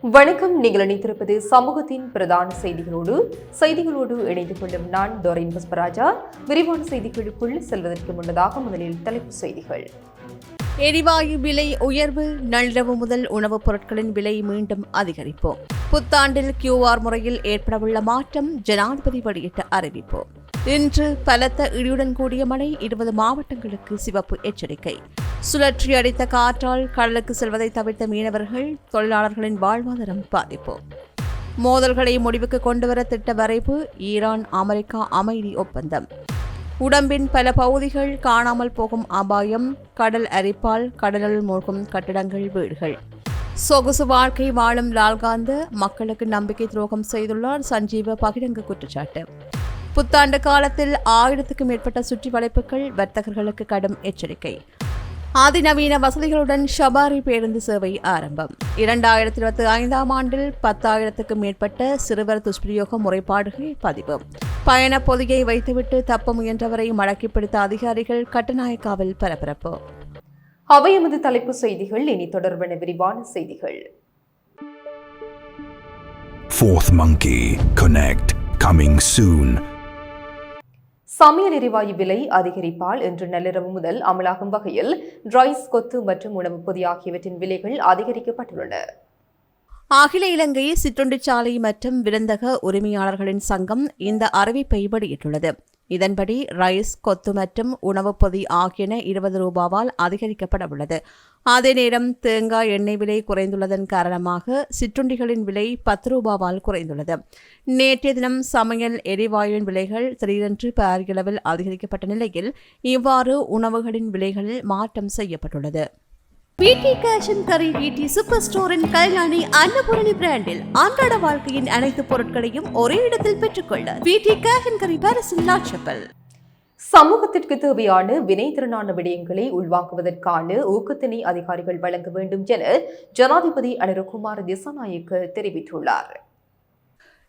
வணக்கம். நீங்கள் இணைத்திருப்பது சமூகத்தின் பிரதான செய்திகளோடு இணைந்து கொள்ளும் நான் டோரின் புஷ்பராஜா. விரிவான செய்திகளுக்குள் செல்வதற்கு முன்னதாக முதலில் தலைப்புச் செய்திகள். எரிவாயு விலை உயர்வு, நள்ளிரவு முதல் உணவுப் பொருட்களின் விலை மீண்டும் அதிகரிப்பு. புத்தாண்டில் QR முறையில் ஏற்படவுள்ள மாற்றம், ஜனாதிபதி வெளியிட்ட அறிவிப்பு. இன்று பலத்த இடியுடன் கூடிய மழை, 20 மாவட்டங்களுக்கு சிவப்பு எச்சரிக்கை. சுழற்சி அடித்த காற்றால் கடலுக்கு செல்வதை தவிர்த்த மீனவர்கள், தொழிலாளர்களின் வாழ்வாதாரம் பாதிப்பு. மோதல்களை முடிவுக்கு கொண்டுவர திட்ட வரைவு, ஈரான் அமெரிக்கா அமைதி ஒப்பந்தம். உடம்பின் பல பகுதிகள் காணாமல் போகும் அபாயம், கடல் அரிப்பால் கடலில் மூழ்கும் கட்டிடங்கள், வீடுகள். சொகுசு வாழ்க்கை வாழும் லால்காந்த மக்களுக்கு நம்பிக்கை துரோகம் செய்துள்ளார் சஞ்சீவ பகிரங்க குற்றச்சாட்டு. புத்தாண்டு காலத்தில் 1000க்கும் மேற்பட்ட சுற்றி வளைப்புகள், வர்த்தகர்களுக்கு கடும் எச்சரிக்கை. அதிநவீன வசதிகளுடன் ஷபாரி பேருந்து சேவை ஆரம்பம். 2025ஆம் ஆண்டில் 10,000க்கும் மேற்பட்ட சிறுவர் துஷ்பிரயோக முறைப்பாடுகள் பதிவு. பயண பொதியை வைத்துவிட்டு தப்ப முயன்றவரை மடக்கி பிடித்த அதிகாரிகள், கட்டுநாயக்காவில் பரபரப்பு. அவை எமது தலைப்பு செய்திகள். இனி தொடர்பான விரிவான செய்திகள். Fourth Monkey Connect coming soon. சமையல் எரிவாயு விலை அதிகரிப்பால் இன்று நள்ளிரவு முதல் அமலாகும் வகையில் ரைஸ், கொத்து மற்றும் உணவு பொதி ஆகியவற்றின் விலைகள் அதிகரிக்கப்பட்டுள்ளன. அகில இலங்கை சிற்றுண்டிச்சாலை மற்றும் விருந்தக உரிமையாளர்களின் சங்கம் இந்த அறிவிப்பை வெளியிட்டுள்ளது. இதன்படி ரைஸ், கொத்து மற்றும் உணவுப் பொதி ஆகியன 20 ரூபாவால் அதிகரிக்கப்பட உள்ளது. அதே நேரம் தேங்காய் எண்ணெய் விலை குறைந்துள்ளதன் காரணமாக சிற்றுண்டிகளின் விலை 10 ரூபாவால் குறைந்துள்ளது. நேற்றைய தினம் சமையல் எரிவாயுவின் விலைகள் திடீரென்று பாரியளவில் அதிகரிக்கப்பட்ட நிலையில் இவ்வாறு உணவுகளின் விலைகளில் மாற்றம் செய்யப்பட்டுள்ளது. வீட்டி கேஷ் அண்ட் கரி வீட்டி சூப்பர் ஸ்டோரின் கல்யாணி அன்னபூரணி பிராண்டில் அன்றாட வாழ்க்கையின் அனைத்து பொருட்களையும் ஒரே இடத்தில் பெற்றுக்கொள்ள வீட்டி கேஷ் அண்ட் கரி பாரிஸின் லாட்சப்பல். சமூகத்திற்கு தேவையான வினைத்திறனான விடயங்களை உள்வாங்குவதற்கான ஊக்கத்தினை அதிகாரிகள் வழங்க வேண்டும் என ஜனாதிபதி அனுரகுமார திசாநாயக்க தெரிவித்துள்ளார்.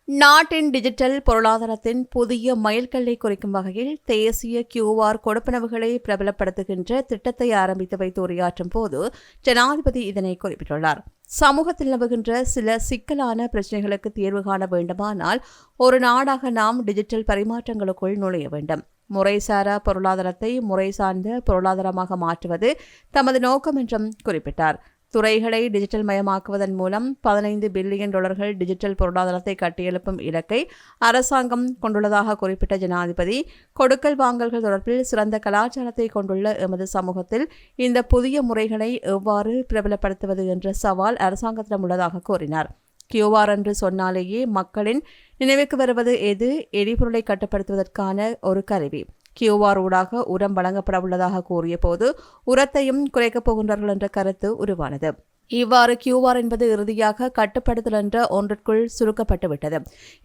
நாட்டின் டிஜிட்டல் பொருளாதாரத்தின் புதிய மைல்கல்லை குறிக்கும் வகையில் தேசிய QR கொடுப்பனவுகளை பிரபலப்படுத்துகின்ற திட்டத்தை ஆரம்பித்து வைத்து உரையாற்றும் போது ஜனாதிபதி இதனை குறிப்பிட்டுள்ளார். சமூகத்தில் நிலவுகின்ற சில சிக்கலான பிரச்சினைகளுக்கு தீர்வு காண வேண்டுமானால் ஒரு நாடாக நாம் டிஜிட்டல் பரிமாற்றங்களுக்குள் நுழைய வேண்டும். முறைசாரா பொருளாதாரத்தை முறை சார்ந்த பொருளாதாரமாக மாற்றுவது தமது நோக்கம் என்றும் குறிப்பிட்டார். துறைகளை டிஜிட்டல் மயமாக்குவதன் மூலம் $15 பில்லியன் டிஜிட்டல் பொருளாதாரத்தை கட்டியெழுப்பும் இலக்கை அரசாங்கம் கொண்டுள்ளதாக குறிப்பிட்ட ஜனாதிபதி, கொடுக்கல் வாங்கல்கள் தொடர்பில் சிறந்த கலாச்சாரத்தை கொண்டுள்ள எமது சமூகத்தில் இந்த புதிய முறைகளை எவ்வாறு பிரபலப்படுத்துவது என்ற சவால் அரசாங்கத்திடம் உள்ளதாக கூறினார். QR என்று சொன்னாலேயே மக்களின் நினைவுக்கு வருவது எது? எரிபொருளை கட்டுப்படுத்துவதற்கான ஒரு கருவி. QR ஊடாக உரம் வழங்கப்பட உள்ளதாக கூறிய போது உரத்தையும் குறைக்கப் போகின்றார்கள் என்ற கருத்து உருவானது. இவ்வாறு QR என்பது இறுதியாக கட்டுப்படுத்தல் என்ற ஒன்றிற்குள் சுருக்கப்பட்டுவிட்டது.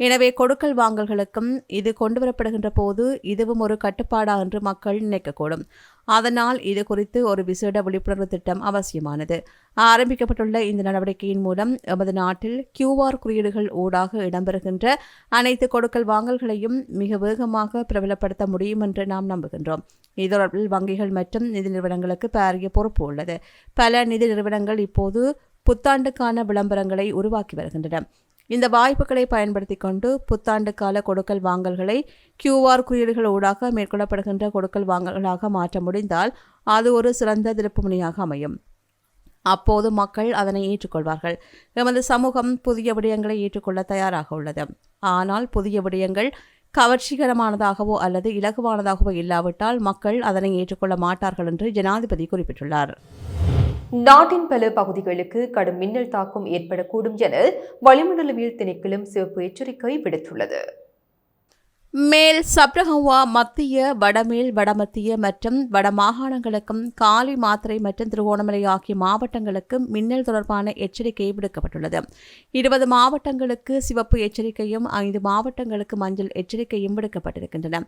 எனவே கொடுக்கல் வாங்கல்களுக்கும் இது கொண்டுவரப்படுகின்ற போது இதுவும் ஒரு கட்டுப்பாடா என்று மக்கள் நினைக்கக்கூடும். அதனால் இது குறித்து ஒரு விசேட விழிப்புணர்வு திட்டம் அவசியமானது. ஆரம்பிக்கப்பட்டுள்ள இந்த நடவடிக்கையின் மூலம் எமது நாட்டில் QR குறியீடுகள் ஊடாக இடம்பெறுகின்ற அனைத்து கொடுக்கல் வாங்கல்களையும் மிக வேகமாக பிரபலப்படுத்த முடியும் என்று நாம் நம்புகின்றோம். இதொடர்பில் வங்கிகள் மற்றும் நிதி நிறுவனங்களுக்கு பாரிய பொறுப்பு உள்ளது. பல நிதி நிறுவனங்கள் இப்போது புத்தாண்டுக்கான விளம்பரங்களை உருவாக்கி வருகின்றன. இந்த வாய்ப்புகளை பயன்படுத்திக் கொண்டு புத்தாண்டு கால கொடுக்கல் வாங்கல்களை QR குறியீடுகள் ஊடாக மேற்கொள்ளப்படுகின்ற கொடுக்கல் வாங்கல்களாக மாற்ற முடிந்தால் அது ஒரு சிறந்த திருப்புமுனையாக அமையும். அப்போது மக்கள் அதனை ஏற்றுக்கொள்வார்கள். எமது சமூகம் புதிய விடயங்களை ஏற்றுக்கொள்ள தயாராக உள்ளது. ஆனால் புதிய விடயங்கள் கவர்ச்சிகரமானதாகவோ அல்லது இலகுவானதாகவோ இல்லாவிட்டால் மக்கள் அதனை ஏற்றுக்கொள்ள மாட்டார்கள் என்று ஜனாதிபதி குறிப்பிட்டுள்ளார். நாட்டின் பல பகுதிகளுக்கு கடும் மின்னல் தாக்கம் ஏற்படக்கூடும் என வளிமண்டலவியல் திணைக்களம் சிவப்பு எச்சரிக்கை விடுத்துள்ளது. மேல் சப்ரஹவா, மத்திய, வடமேல், வடமத்திய மற்றும் வடமாகாணங்களுக்கும் காலி, மாத்தறை மற்றும் திருகோணமலை ஆகிய மாவட்டங்களுக்கு மின்னல் தொடர்பான எச்சரிக்கை விடுக்கப்பட்டுள்ளது. 20 மாவட்டங்களுக்கு சிவப்பு எச்சரிக்கையும் 5 மாவட்டங்களுக்கு மஞ்சள் எச்சரிக்கையும் விடுக்கப்பட்டிருக்கின்றன.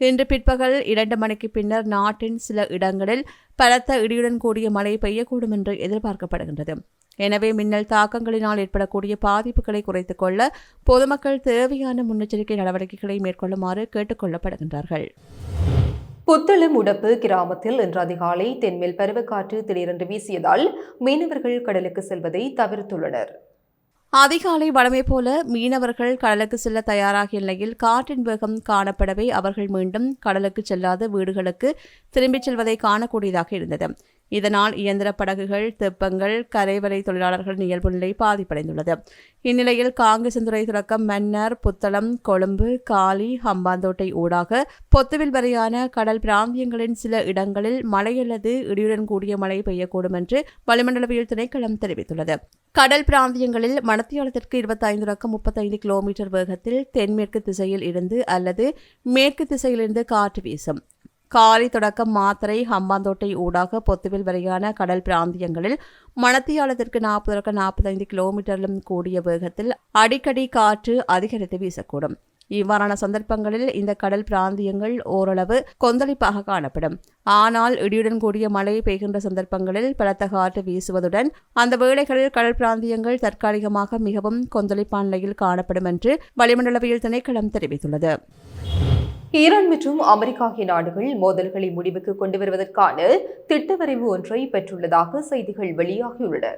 இன்று பிற்பகல் 2 மணிக்கு பின்னர் நாட்டின் சில இடங்களில் பலத்த இடியுடன் கூடிய மழை பெய்யக்கூடும் என்று எதிர்பார்க்கப்படுகின்றது. எனவே மின்னல் தாக்கங்களினால் ஏற்படக்கூடிய பாதிப்புகளை குறைத்துக் கொள்ள பொதுமக்கள் தேவையான முன்னெச்சரிக்கை நடவடிக்கைகளை மேற்கொள்ளுமாறு கேட்டுக் கொள்ளப்படுகின்றார்கள். புத்தளம் உடப்பு கிராமத்தில் இன்று அதிகாலை தென்மேல் பருவக்காற்று திடீரென்று வீசியதால் மீனவர்கள் கடலுக்கு செல்வதை தவிர்த்துள்ளனர். அதிகாலை வழமை போல மீனவர்கள் கடலுக்கு செல்ல தயாராகிய நிலையில் காற்றின் வேகம் காணப்படவே அவர்கள் மீண்டும் கடலுக்கு செல்லாத வீடுகளுக்கு திரும்பிச் செல்வதை காணக்கூடியதாக இருந்தது. இதனால் இயந்திர படகுகள், தெப்பங்கள், கரைவலை தொழிலாளர்களின் இயல்பு நிலை பாதிப்படைந்துள்ளது. இந்நிலையில் காங்கேசந்துறை தொடக்கம் மன்னார், புத்தளம், கொழும்பு, காலி, ஹம்பாந்தோட்டை ஊடாக பொத்துவில் வரையான கடல் பிராந்தியங்களின் சில இடங்களில் மழை அல்லது இடியுடன் கூடிய மழை பெய்யக்கூடும் என்று வளிமண்டலவியல் திணைக்களம் தெரிவித்துள்ளது. கடல் பிராந்தியங்களில் மணத்தியாலத்திற்கு 25-35 கிலோமீட்டர் வேகத்தில் தென்மேற்கு திசையில் இருந்து அல்லது மேற்கு திசையிலிருந்து காற்று வீசும். காலி தொடக்கம் மாத்தறை, ஹம்பாந்தோட்டை ஊடாக பொத்துவில் வரையான கடல் பிராந்தியங்களில் மணத்தியாலத்திற்கு 40-45 கிலோமீட்டரிலும் கூடிய வேகத்தில் அடிக்கடி காற்று அதிகரித்து வீசக்கூடும். இவ்வாறான சந்தர்ப்பங்களில் இந்த கடல் பிராந்தியங்கள் ஓரளவு கொந்தளிப்பாக காணப்படும். ஆனால் இடியுடன் கூடிய மழை பெய்கின்ற சந்தர்ப்பங்களில் பலத்த காற்று வீசுவதுடன் அந்த வேளைகளில் கடல் பிராந்தியங்கள் தற்காலிகமாக மிகவும் கொந்தளிப்பான நிலையில் காணப்படும் என்று வளிமண்டலவியல் திணைக்களம் தெரிவித்துள்ளது. ஈரான் மற்றும் அமெரிக்கா ஆகிய நாடுகள் மோதல்களை முடிவுக்கு கொண்டு வருவதற்கான திட்டவரைவு ஒன்றை பெற்றுள்ளதாக செய்திகள் வெளியாகியுள்ளன.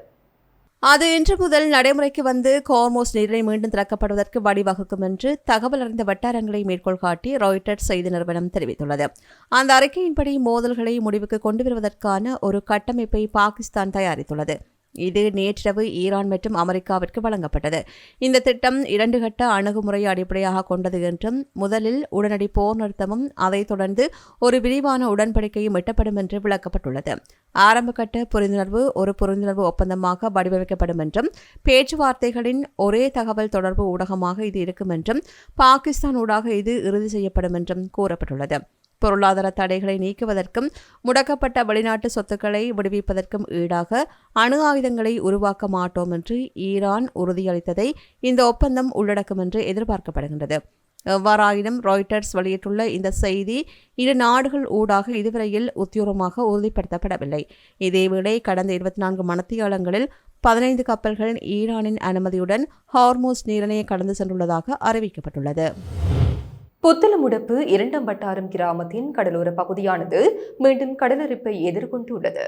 அது இன்று முதல் நடைமுறைக்கு வந்து ஹோர்முஸ் நீரிணை மீண்டும் திறக்கப்படுவதற்கு வழிவகுக்கும் என்று தகவல் அறிந்த வட்டாரங்களை மேற்கோள் காட்டி ராய்ட்டர்ஸ் செய்தி நிறுவனம் தெரிவித்துள்ளது. அந்த அறிக்கையின்படி மோதல்களை முடிவுக்கு கொண்டு வருவதற்கான ஒரு கட்டமைப்பை பாகிஸ்தான் தயாரித்துள்ளது. இது நேற்றிரவு ஈரான் மற்றும் அமெரிக்காவிற்கு வழங்கப்பட்டது. இந்த திட்டம் 2 கட்ட அணுகுமுறையை அடிப்படையாக கொண்டது என்றும் முதலில் உடனடி போர் நிறுத்தமும் அதைத் தொடர்ந்து ஒரு விரிவான உடன்படிக்கையும் எட்டப்படும் என்று விளக்கப்பட்டுள்ளது. ஆரம்பகட்ட புரிந்துணர்வு ஒரு புரிந்துணர்வு ஒப்பந்தமாக வடிவமைக்கப்படும் என்றும் பேச்சுவார்த்தைகளின் ஒரே தகவல் தொடர்பு ஊடகமாக இது இருக்கும் என்றும் பாகிஸ்தான் ஊடாக இது இறுதி செய்யப்படும் என்றும் கூறப்பட்டுள்ளது. பொருளாதார தடைகளை நீக்குவதற்கும் முடக்கப்பட்ட வெளிநாட்டு சொத்துக்களை விடுவிப்பதற்கும் ஈடாக அணு ஆயுதங்களை உருவாக்க மாட்டோம் என்று ஈரான் உறுதியளித்ததை இந்த ஒப்பந்தம் உள்ளடக்கும் என்று எதிர்பார்க்கப்படுகின்றது. எவ்வாறாயினும் ராய்ட்டர்ஸ் வெளியிட்டுள்ள இந்த செய்தி இரு நாடுகள் ஊடாக இதுவரையில் உத்தியோகமாக உறுதிப்படுத்தப்படவில்லை. இதேவேளை கடந்த 24 மணித்தியாலங்களில் 15 கப்பல்கள் ஈரானின் அனுமதியுடன் ஹார்முஸ் நீரிணையை கடந்து சென்றுள்ளதாக அறிவிக்கப்பட்டுள்ளது. புத்தளமுடப்பு 2ஆம் வட்டாரம் கிராமத்தின் கடலோர பகுதியானது மீண்டும் கடலரிப்பை எதிர்கொண்டுள்ளது.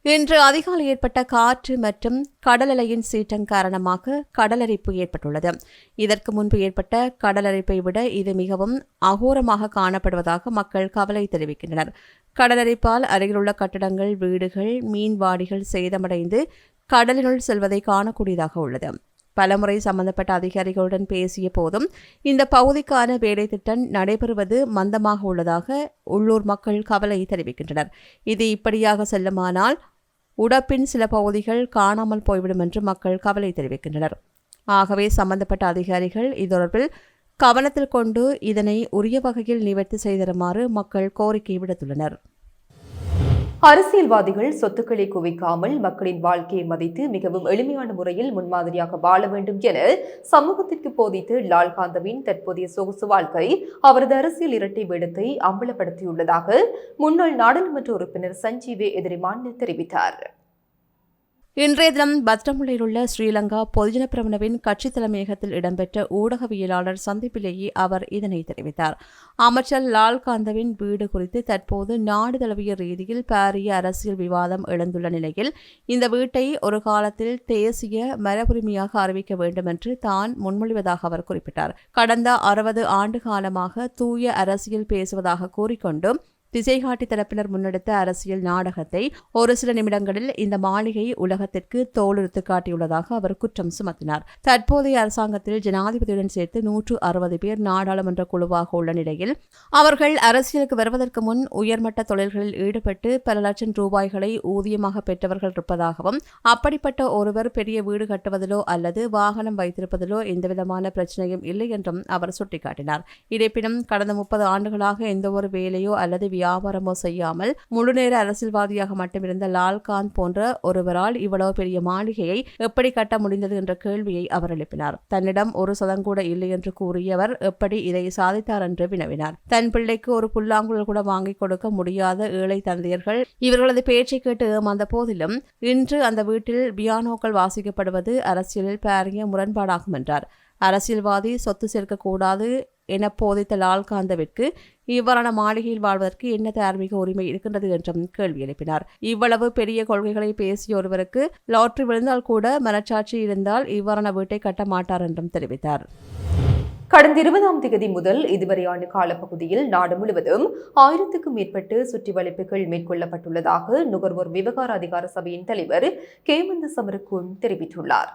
இன்று அதிகாலை ஏற்பட்ட காற்று மற்றும் கடல் அலையின் சீற்றம் காரணமாக கடலரிப்பு ஏற்பட்டுள்ளது. இதற்கு முன்பு ஏற்பட்ட கடலரிப்பை விட இது மிகவும் அகோரமாக காணப்படுவதாக மக்கள் கவலை தெரிவிக்கின்றனர். கடலரிப்பால் அருகிலுள்ள கட்டடங்கள், வீடுகள், மீன்வாடிகள் சேதமடைந்து கடலினுள் செல்வதை காணக்கூடியதாக உள்ளது. பலமுறை சம்பந்தப்பட்ட அதிகாரிகளுடன் பேசிய போதும் இந்த பகுதிக்கான வேலை திட்டம் நடைபெறுவது மந்தமாக உள்ளதாக உள்ளூர் மக்கள் கவலை தெரிவிக்கின்றனர். இது இப்படியாக செல்லுமானால் உடப்பின் சில பகுதிகள் காணாமல் போய்விடும் என்று மக்கள் கவலை தெரிவிக்கின்றனர். ஆகவே சம்பந்தப்பட்ட அதிகாரிகள் இது தொடர்பில் கவனத்தில் கொண்டு இதனை உரிய வகையில் நிவர்த்தி செய்தருமாறு மக்கள் கோரிக்கை விடுத்துள்ளனர். அரசியல்வாதிகள் சொத்துக்களை குவிக்காமல் மக்களின் வாழ்க்கையை மதித்து மிகவும் எளிமையான முறையில் முன்மாதிரியாக வாழ வேண்டும் என சமூகத்திற்கு போதித்து லால்காந்தவின் தற்போதைய சொகுசு வாழ்க்கை அவரது அரசியல் இரட்டை வேடத்தை அம்பலப்படுத்தியுள்ளதாக முன்னாள் நாடாளுமன்ற உறுப்பினர் சஞ்சீவே எதிரிமான் தெரிவித்தார். இன்றைய தினம் பத்ரமுல்லையில் உள்ள ஸ்ரீலங்கா பொதுஜன பிரமுனவின் கட்சி தலைமையகத்தில் இடம்பெற்ற ஊடகவியலாளர் சந்திப்பிலேயே அவர் இதனை தெரிவித்தார். அமைச்சர் லால்காந்தவின் வீடு குறித்து தற்போது நாடு தழுவிய ரீதியில் பாரிய அரசியல் விவாதம் எழுந்துள்ள நிலையில் இந்த வீட்டை ஒரு காலத்தில் தேசிய மரபுரிமையாக அறிவிக்க வேண்டும் என்று தான் முன்மொழிவதாக அவர் குறிப்பிட்டார். கடந்த 60 ஆண்டு காலமாக தூய அரசியல் பேசுவதாக கூறிக்கொண்டும் திசைகாட்டி தரப்பினர் முன்னெடுத்த அரசியல் நாடகத்தை ஒரு சில நிமிடங்களில் இந்த மாளிகை உலகத்திற்கு தோலுறுத்து காட்டியுள்ளதாக அவர் குற்றம் சுமத்தினார். தற்போதைய அரசாங்கத்தில் ஜனாதிபதியுடன் சேர்த்து 160 பேர் நாடாளுமன்ற குழுவாக உள்ள நிலையில் அவர்கள் அரசியலுக்கு வருவதற்கு முன் உயர்மட்ட தொழில்களில் ஈடுபட்டு பல லட்சம் ரூபாய்களை ஊதியமாக பெற்றவர்கள் இருப்பதாகவும் அப்படிப்பட்ட ஒருவர் பெரிய வீடு கட்டுவதிலோ அல்லது வாகனம் வைத்திருப்பதிலோ எந்தவிதமான பிரச்சனையும் இல்லை என்றும் அவர் சுட்டிக்காட்டினார். இருப்பினும் கடந்த 30 ஆண்டுகளாக எந்தவொரு வேலையோ அல்லது வியாபாரமோ செய்யாமல் முழுநேர அரசியல்வாதியாக மட்டும் இருந்த லால்காந்த் போன்ற ஒருவரால் இவ்வளவு பெரிய மாளிகையை எப்படி கட்ட முடிந்தது என்ற கேள்வியை அவர் எழுப்பினார். தன்னிடம் ஒரு சதங்கூட இல்லை என்று கூறியவர் எப்படி இதை சாதித்தார் என்று வினவினார். தன் பிள்ளைக்கு ஒரு புல்லாங்குழல் கூட வாங்கிக் கொடுக்க முடியாத ஏழை தந்தையர்கள் இவர்களது பேச்சை கேட்டு ஏமாந்த போதிலும் இன்று அந்த வீட்டில் பியானோக்கள் வாசிக்கப்படுவது அரசியலில் பாரிய முரண்பாடாகும் என்றார். அரசியல்வாதி சொத்து சேர்க்கக்கூடாது என போதித்த லால்காந்தவிற்கு இவ்வாறான மாளிகையில் வாழ்வதற்கு என்ன தார்மீக உரிமை இருக்கின்றது என்றும் கேள்வி எழுப்பினார். இவ்வளவு பெரிய கொள்கைகளை பேசிய ஒருவருக்கு லாட்டரி விழுந்தால் கூட மனச்சாட்சி இருந்தால் இவ்வாறான வீட்டை கட்ட மாட்டார் என்றும் தெரிவித்தார். கடந்த 20ஆம் தேதி முதல் இதுவரையான காலப்பகுதியில் நாடு முழுவதும் 1000க்கும் மேற்பட்டு சுற்றி வளைப்புகள் மேற்கொள்ளப்பட்டுள்ளதாக நுகர்வோர் விவகார அதிகார சபையின் தலைவர் கேமந்த சமரகுன் தெரிவித்துள்ளார்.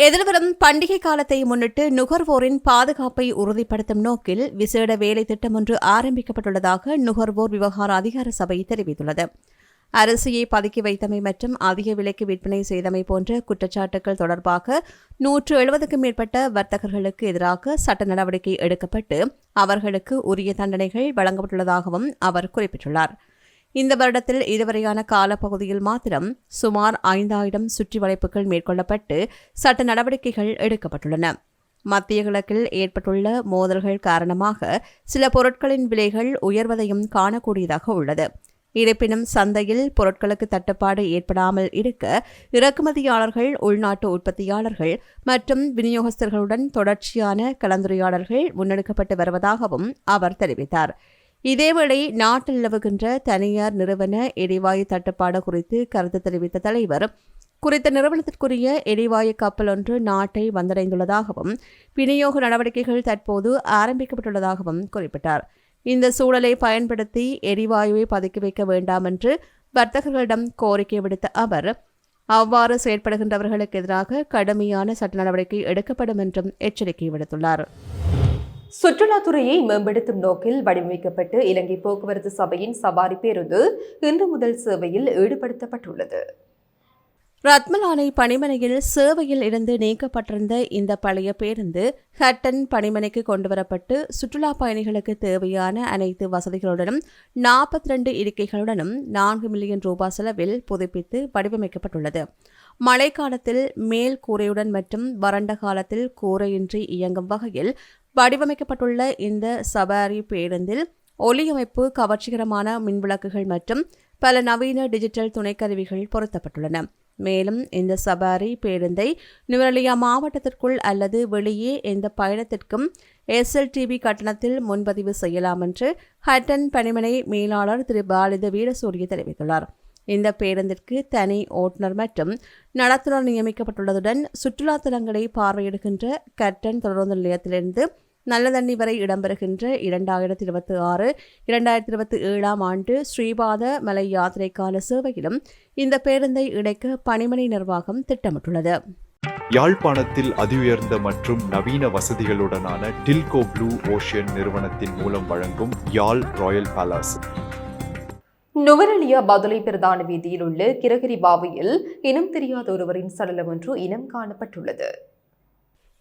எதிர்வரும் பண்டிகை காலத்தை முன்னிட்டு நுகர்வோரின் பாதுகாப்பை உறுதிப்படுத்தும் நோக்கில் விசேட வேலை திட்டம் ஒன்று ஆரம்பிக்கப்பட்டுள்ளதாக நுகர்வோர் விவகார அதிகார சபை தெரிவித்துள்ளது. அரிசியை பதுக்கி வைத்தமை மற்றும் அதிக விலைக்கு விற்பனை செய்தமை போன்ற குற்றச்சாட்டுகள் தொடர்பாக 170க்கும் மேற்பட்ட வர்த்தகர்களுக்கு எதிராக சட்ட நடவடிக்கை எடுக்கப்பட்டு அவர்களுக்கு உரிய தண்டனைகள் வழங்கப்பட்டுள்ளதாகவும் அவர் குறிப்பிட்டுள்ளார். இந்த வருடத்தில் இதுவரையான காலப்பகுதியில் மாத்திரம் சுமார் 5000 சுற்றி வளைப்புகள் மேற்கொள்ளப்பட்டு சட்ட நடவடிக்கைகள் எடுக்கப்பட்டுள்ளன. மத்திய கிழக்கில் ஏற்பட்டுள்ள மோதல்கள் காரணமாக சில பொருட்களின் விலைகள் உயர்வதையும் காணக்கூடியதாக உள்ளது. இருப்பினும் சந்தையில் பொருட்களுக்கு தட்டுப்பாடு ஏற்படாமல் இருக்க இறக்குமதியாளர்கள், உள்நாட்டு உற்பத்தியாளர்கள் மற்றும் விநியோகஸ்தர்களுடன் தொடர்ச்சியான கலந்துரையாடல்கள் முன்னெடுக்கப்பட்டு வருவதாகவும் அவர் தெரிவித்தார். இதேவேளை நாட்டில் நிலவுகின்ற தனியார் நிறுவன எரிவாயு தட்டுப்பாடு குறித்து கருத்து தெரிவித்த தலைவர், குறித்த நிறுவனத்திற்குரிய எரிவாயு கப்பல் ஒன்று நாட்டை வந்தடைந்துள்ளதாகவும் விநியோக நடவடிக்கைகள் தற்போது ஆரம்பிக்கப்பட்டுள்ளதாகவும் குறிப்பிட்டார். இந்த சூழலை பயன்படுத்தி எரிவாயுவை பதுக்கி வைக்க வேண்டாம் என்று வர்த்தகர்களிடம் கோரிக்கை விடுத்த அவர், அவ்வாறு செயற்படுகின்றவர்களுக்கு எதிராக கடுமையான சட்ட நடவடிக்கை எடுக்கப்படும் என்றும் எச்சரிக்கை விடுத்துள்ளார். சுற்றுலாத்துறையை மேம்படுத்தும் நோக்கில் வடிவமைக்கப்பட்டு இலங்கை போக்குவரத்து சபையின் சவாரி பேருந்து இன்று முதல் சேவையில் ஈடுபடுத்தப்பட்டுள்ளது. ரத்மலானை பணிமனையில் சேவையில் இருந்து நீக்கப்பட்டிருந்த இந்த பழைய பேருந்து ஹட்டன் பணிமனைக்கு கொண்டுவரப்பட்டு சுற்றுலா பயணிகளுக்கு தேவையான அனைத்து வசதிகளுடனும் 42 இருக்கைகளுடனும் 4 மில்லியன் ரூபாய் செலவில் புதுப்பித்து வடிவமைக்கப்பட்டுள்ளது. மழைக்காலத்தில் மேல் கூரையுடன் மற்றும் வறண்ட காலத்தில் கூரையின்றி இயங்கும் வகையில் வடிவமைக்கப்பட்டுள்ள இந்த சவாரி பேருந்தில் ஒலியமைப்பு, கவர்ச்சிகரமான மின்விளக்குகள் மற்றும் பல நவீன டிஜிட்டல் துணைக்கருவிகள் பொருத்தப்பட்டுள்ளன. மேலும் இந்த சவாரி பேருந்தை நுவரெலியா மாவட்டத்திற்குள் அல்லது வெளியே எந்த பயணத்திற்கும் SLTB கட்டணத்தில் முன்பதிவு செய்யலாம் என்று ஹட்டன் பணிமனை மேலாளர் திரு பாலித வீரசூரிய தெரிவித்துள்ளார். இந்த பேருந்திற்கு தனி ஓட்டுநர் மற்றும் நடத்துனர் நியமிக்கப்பட்டுள்ளதுடன் சுற்றுலா தலங்களை பார்வையிடுகின்ற கட்டன் தொடருந்து நிலையத்திலிருந்து நல்லதண்ணி வரை இடம்பெறுகின்ற 2026-2027 ஆண்டு ஸ்ரீபாத மலை யாத்திரைக்கான சேவையிலும் இந்த பேருந்தை இணைக்க பணிமனை நிர்வாகம் திட்டமிட்டுள்ளது. யாழ்ப்பாணத்தில் அதிஉயர்ந்த மற்றும் நவீன வசதிகளுடனான டில்கோ ப்ளூ ஓஷன் நிறுவனத்தின் மூலம் வழங்கும் யாழ் ராயல் பேலஸ். நுவரெலியா பதுளை பிரதான வீதியில் உள்ள கிரகிரி பாவையில் இனம் தெரியாத ஒருவரின் சடலம் ஒன்று இனம் காணப்பட்டுள்ளது.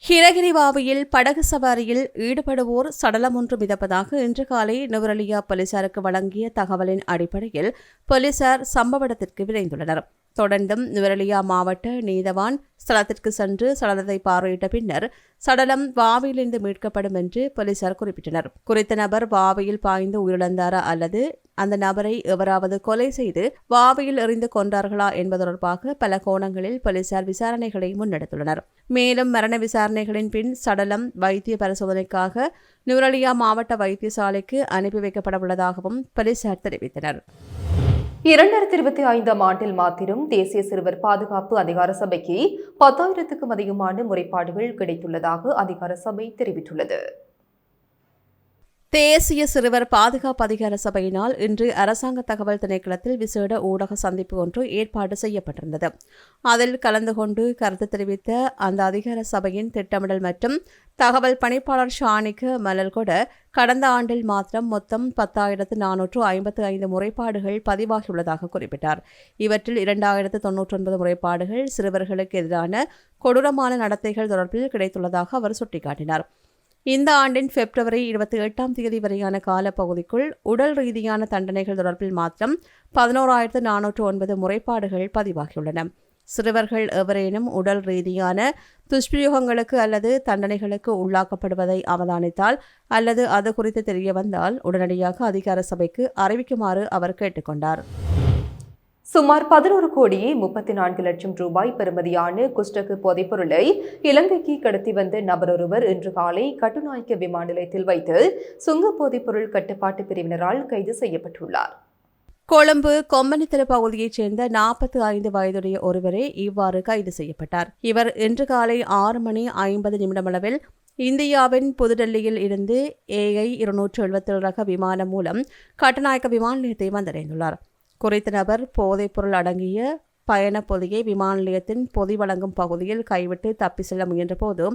கிரகிரிவாவியில் படகு சவாரியில் ஈடுபடுவோர் சடலம் ஒன்று மிதப்பதாக இன்று காலை நுவரெலியா போலீசாருக்கு வழங்கிய தகவலின் அடிப்படையில் போலீசார் சம்பவ இடத்திற்கு விரைந்துள்ளனர். தொடர்ந்தும் நுவரெலியா மாவட்ட நீதவான் ஸ்தலத்திற்கு சென்று சடலத்தை பார்வையிட்ட பின்னர் சடலம் வாவியிலிருந்து மீட்கப்படும் என்று போலீசார் குறிப்பிட்டனர். குறித்த நபர் வாவியில் பாய்ந்து உயிரிழந்தாரா அல்லது அந்த நபரை எவராவது கொலை செய்து வாவியில் எறிந்து கொன்றார்களா என்பது தொடர்பாக பல கோணங்களில் போலீசார் விசாரணைகளை முன்னெடுத்துள்ளனர். மேலும் மரண விசாரணைகளின் பின் சடலம் வைத்திய பரிசோதனைக்காக நுவரெலியா மாவட்ட வைத்தியசாலைக்கு அனுப்பி வைக்கப்பட உள்ளதாகவும் போலீசார் தெரிவித்தனர். 2025ஆம் ஆண்டில் மாத்திரம் தேசிய சிறுவர் பாதுகாப்பு அதிகார சபைக்கு 10,000க்கும் அதிகமான முறைப்பாடுகள் கிடைத்துள்ளதாக அதிகார சபை தெரிவித்துள்ளது. தேசிய சிறுவர் பாதுகாப்பு அதிகார சபையினால் இன்று அரசாங்க தகவல் திணைக்களத்தில் விசேட ஊடக சந்திப்பு ஒன்று ஏற்பாடு செய்யப்பட்டிருந்தது. அதில் கலந்து கொண்டு கருத்து தெரிவித்த அந்த அதிகார சபையின் திட்டமிடல் மற்றும் தகவல் பணிப்பாளர் ஷானிக மலல்கொட கடந்த ஆண்டில் மாத்திரம் மொத்தம் 10,455 முறைப்பாடுகள் பதிவாகியுள்ளதாக குறிப்பிட்டார். இவற்றில் 2,099 முறைப்பாடுகள் சிறுவர்களுக்கு எதிரான கொடூரமான நடத்தைகள் தொடர்பில் கிடைத்துள்ளதாக அவர் சுட்டிக்காட்டினார். இந்த ஆண்டின் பிப்ரவரி 28ஆம் தேதி வரையான காலப்பகுதிக்குள் உடல் ரீதியான தண்டனைகள் தொடர்பில் மாத்திரம் 11,409 முறைப்பாடுகள் பதிவாகியுள்ளன. சிறுவர்கள் எவரேனும் உடல் ரீதியான துஷ்பிரயோகங்களுக்கு அல்லது தண்டனைகளுக்கு உள்ளாக்கப்படுவதை அவதானித்தால் அல்லது அது குறித்து தெரிய வந்தால் உடனடியாக அதிகார சபைக்கு அறிவிக்குமாறு அவர் கேட்டுக்கொண்டார். சுமார் 11,34,00,000 ரூபாய் பெறுமதியான குஸ்டகு போதைப்பொருளை இலங்கைக்கு கடத்தி வந்த நபரொருவர் இன்று காலை கட்டுநாயக்க விமான நிலையத்தில் வைத்து சுங்க போதைப்பொருள் கட்டுப்பாட்டு பிரிவினரால் கைது செய்யப்பட்டுள்ளார். கொழும்பு கொம்மனித்தர பகுதியைச் சேர்ந்த 45 வயதுடைய ஒருவரே இவ்வாறு கைது செய்யப்பட்டார். இவர் இன்று காலை 6:50 அளவில் இந்தியாவின் புதுடெல்லியில் இருந்து AI 277 ரக விமானம் மூலம் கட்டுநாயக்க விமான நிலையத்தை வந்தடைந்துள்ளார். குறித்த நபர் போதைப்பொருள் அடங்கிய பயண பொதியை விமான நிலையத்தின் பொதி வழங்கும் பகுதியில் கைவிட்டு தப்பி செல்ல முயன்றபோது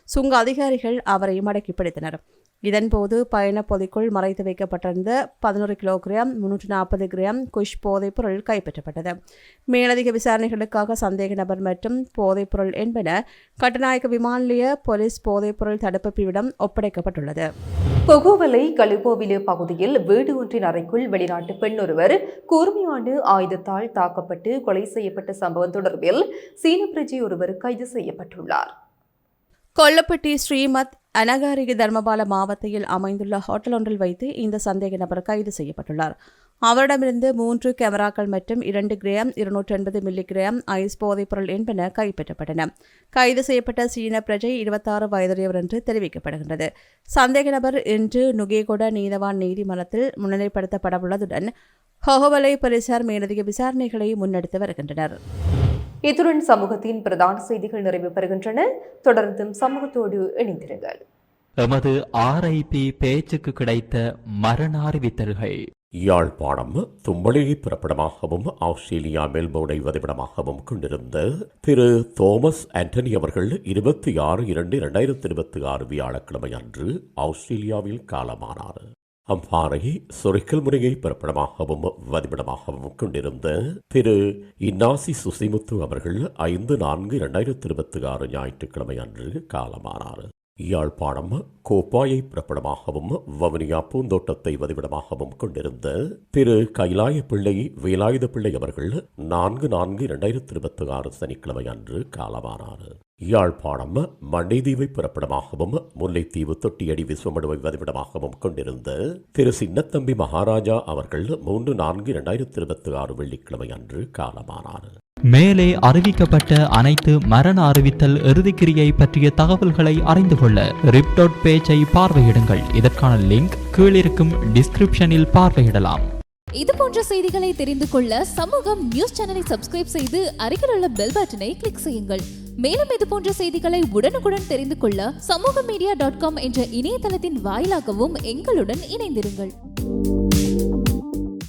சுங்க அதிகாரிகள் அவரை மடக்கி பிடித்தனர். இதன்போது பயண பொதிக்குள் மறைத்து வைக்கப்பட்டிருந்த 11 கிலோகிராம் 340 கிராம் குஷ் போதைப்பொருள் கைப்பற்றப்பட்டது. மேலதிக விசாரணைகளுக்காக சந்தேக நபர் மற்றும் போதைப்பொருள் என்பன கட்டுநாயக்க விமான நிலைய போலீஸ் போதைப்பொருள் தடுப்பு பிரிவிடம் ஒப்படைக்கப்பட்டுள்ளது. பொகுவலை கலுபோவிலு பகுதியில் வீடு ஒன்றின் அறைக்குள் வெளிநாட்டு பெண் ஒருவர் கூர்மையான ஆயுதத்தால் தாக்கப்பட்டு கொலை செய்யப்பட்ட சம்பவம் தொடர்பில் சீன பிரஜை ஒருவர் கைது செய்யப்பட்டுள்ளார். கொல்லப்பட்டி ஸ்ரீமத் அனகாரிக தர்மபால மாவட்டத்தில் அமைந்துள்ள ஹோட்டல் ஒன்றில் வைத்து இந்த சந்தேக நபர் கைது செய்யப்பட்டுள்ளார். அவரிடமிருந்து 3 கேமராக்கள் மற்றும் 2 கிராம் 280 மில்லிகிராம் ஐஸ் போதைப்பொருள் என்பன கைப்பற்றப்பட்டன. கைது செய்யப்பட்ட சீன பிரஜை 26 வயதுடையவர் என்று தெரிவிக்கப்படுகின்றது. சந்தேக நபர் இன்று நுகேகொட நீதவான் நீதிமன்றத்தில் முன்னிலைப்படுத்தப்படவுள்ளதுடன் ஹொஹவலை போலீசார் மேலதிக விசாரணைகளை முன்னெடுத்து வருகின்றனர். இத்துடன் சமூகத்தின் பிரதான செய்திகள் நிறைவு பெறுகின்றன. தொடர்ந்தும் சமூகத்தோடு இணைந்திருங்கள். எமது RIP பேச்சுக்கு கிடைத்த மரண அறிவித்தல்கள். யாழ்ப்பாணம் தும்பளையை பிறப்பிடமாகவும் ஆஸ்திரேலியா மெல்போர்னை வதிவிடமாகவும் கொண்டிருந்த திரு தோமஸ் ஆண்டனி அவர்கள் 26/2/2026 வியாழக்கிழமை அன்று ஆஸ்திரேலியாவில் காலமானார். அம்பாறை சொரிக்கல் முறையை பிறப்பிடமாகவும் வதிவிடமாகவும் கொண்டிருந்த திரு இன்னாசி சுசிமுத்து அவர்கள் 5/4/2026 ஞாயிற்றுக்கிழமை அன்று காலமானார். யாழ்ப்பாணம் கோப்பாயை பிறப்பிடமாகவும் வவுனியா பூந்தோட்டத்தை வதிவிடமாகவும் கொண்டிருந்த திரு கைலாய பிள்ளை வேலாயுத பிள்ளை அவர்கள் 4/4/2026 சனிக்கிழமை அன்று காலமானார். யாழ்ப்பாணம் மண்டைதீவை பிறப்பிடமாகவும் முல்லைத்தீவு தொட்டியடி விஸ்வமடுவை வதிவிடமாகவும் கொண்டிருந்த திரு சின்னத்தம்பி மகாராஜா அவர்கள் 3/4/2026 வெள்ளிக்கிழமை அன்று காலமானார். மேலே அறிவிக்கப்பட்ட அனைத்து மரண அறிவித்தல் இறுதிக்கிரியை பற்றிய தகவல்களை அறிந்து கொள்ள ரிப் பேஜை பார்வையிடுங்கள். இதற்கான லிங்க் கீழிருக்கும் டிஸ்கிரிப்ஷனில் பார்வையிடலாம். இது போன்ற செய்திகளை தெரிந்து கொள்ள சமூகம் நியூஸ் சேனலை சப்ஸ்கிரைப் செய்து அருகில் உள்ள பெல் பட்டனை கிளிக் செய்யுங்கள். மேலும் இது போன்ற செய்திகளை உடனுக்குடன் தெரிந்து கொள்ள சமூகமீடியா.com என்ற இணையதளத்தின் வாயிலாகவும் எங்களுடன் இணைந்திருங்கள்.